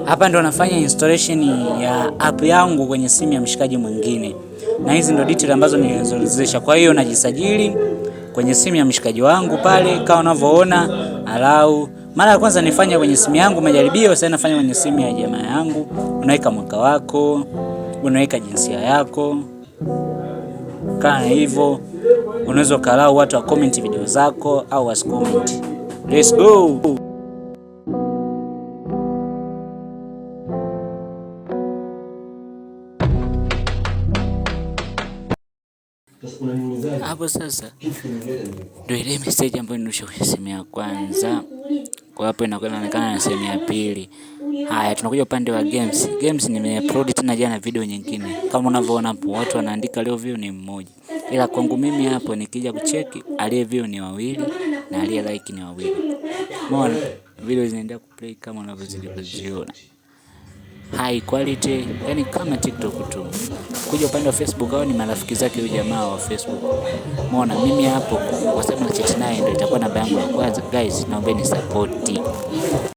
Hapa ndo nafanya installation ya app yangu kwenye simu ya mshikaji mwingine, na hizi ndo details ambazo nilizozesha. Kwa hiyo najisajili kwenye simu ya mshikaji wangu pale kama unavyoona. Alau mara ya kwanza nifanya kwenye simu yangu majaribio, sasa nafanya kwenye simu ya jamaa yangu. Unaweka mwaka wako, unaweka jinsia yako, kana hivyo. Unaweza ukalau watu wa comment video zako au was comment. Let's go. Hapo sasa ndio ile message ambayo ninusha kwenye simu ya kwanza. Kwa hapo inaonekana na sehemu ya pili. Haya, tunakuja upande wa games. Games nimeupload tena jana video nyingine. Kama unavyoona hapo watu wanaandika leo view ni mmoja. Ila kwangu mimi hapo nikija kucheki aliye view ni wawili na aliye like ni wawili. Umeona? Video zinaendelea kuplay kama unavyoziona. High quality, yani kama TikTok tu. Kuja upande wa Facebook au ni marafiki zake huyo jamaa wa Facebook. Umeona mimi hapo kwa sababu na chat naye ndio itakuwa namba yangu ya kwanza. Guys, naombeni support.